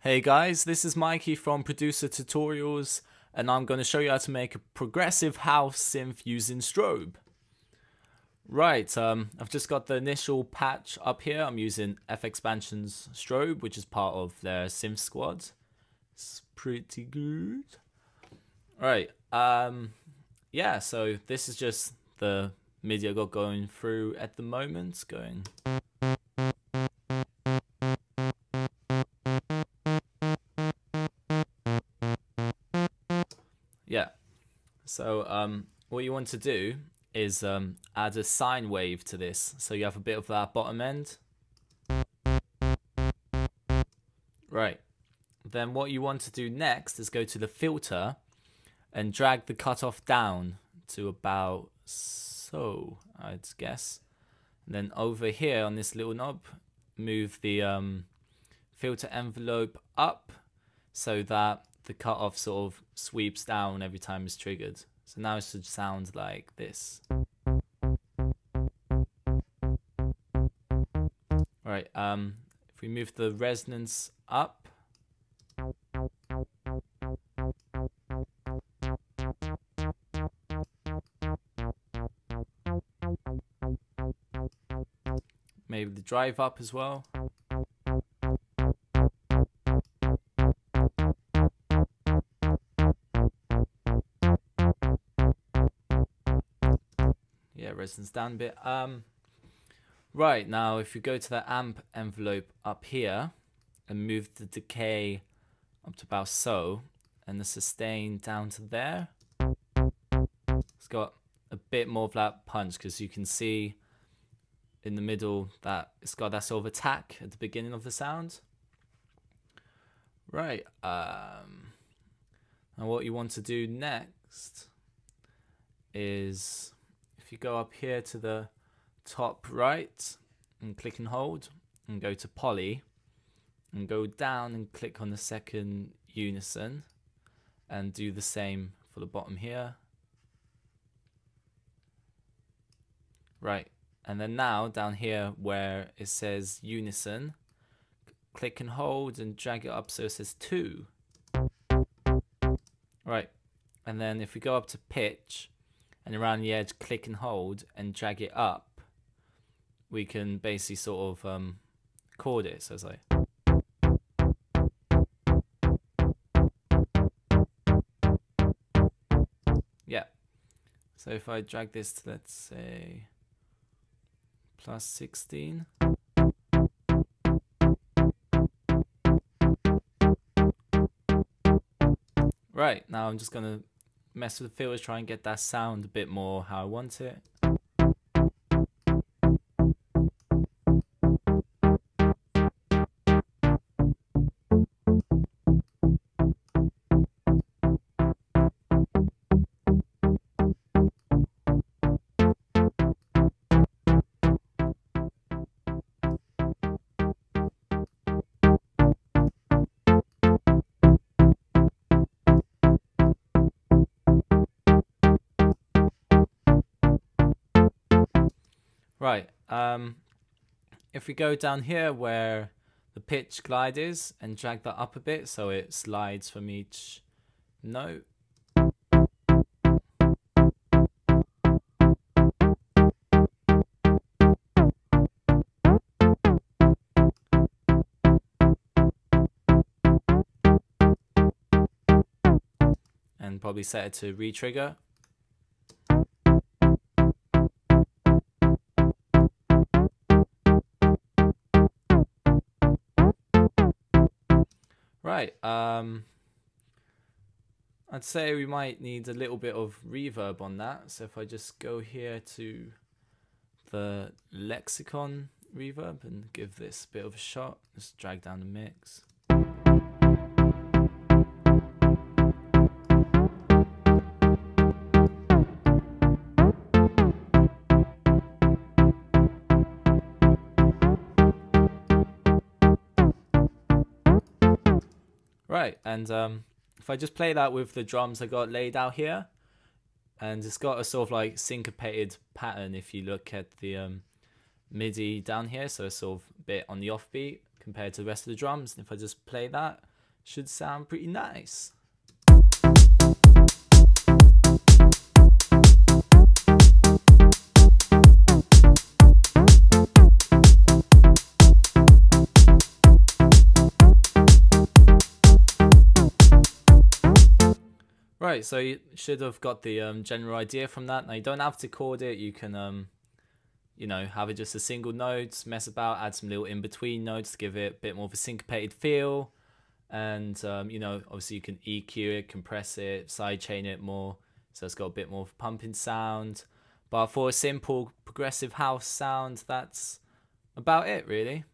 Hey guys, this is Mikey from Producer Tutorials, and I'm going to show you how to make a progressive house synth using strobe. Right, I've just got the initial patch up here. I'm using fxpansions strobe, which is part of their synth squad. It's pretty good. Right, yeah, so this is just the MIDI I got going through at the moment, going. Yeah, so what you want to do is add a sine wave to this, so you have a bit of that bottom end. Right, then what you want to do next is go to the filter and drag the cutoff down to about so, I'd guess. And then over here on this little knob, move the filter envelope up so that the cutoff sort of sweeps down every time it's triggered. So now it should sound like this. Right, if we move the resonance up, maybe the drive up as well. Yeah, resonance down a bit. Right, now if you go to the amp envelope up here and move the decay up to about so, and the sustain down to there, it's got a bit more of that punch because you can see in the middle that it's got that sort of attack at the beginning of the sound. Right, and what you want to do next is if you go up here to the top right and click and hold and go to poly and go down and click on the second unison and do the same for the bottom here. Right, and then now down here where it says unison, click and hold and drag it up so it says 2. Right, and then if we go up to pitch and around the edge click and hold and drag it up, we can basically sort of chord it. So it's like, yeah. So if I drag this to, let's say, plus 16. Right, now I'm just gonna mess with the filters, try and get that sound a bit more how I want it. Right, if we go down here where the pitch glide is and drag that up a bit so it slides from each note. And probably set it to re-trigger. Right, I'd say we might need a little bit of reverb on that. So if I just go here to the lexicon reverb and give this a bit of a shot, just drag down the mix. Right, and if I just play that with the drums I got laid out here, and it's got a sort of like syncopated pattern if you look at the MIDI down here, so it's sort of a bit on the offbeat compared to the rest of the drums. And if I just play that, should sound pretty nice. Right, so you should have got the general idea from that. Now you don't have to chord it. You can, you know, have it just a single note, mess about, add some little in-between notes to give it a bit more of a syncopated feel. And, you know, obviously you can EQ it, compress it, sidechain it more. So it's got a bit more of a pumping sound. But for a simple progressive house sound, that's about it, really.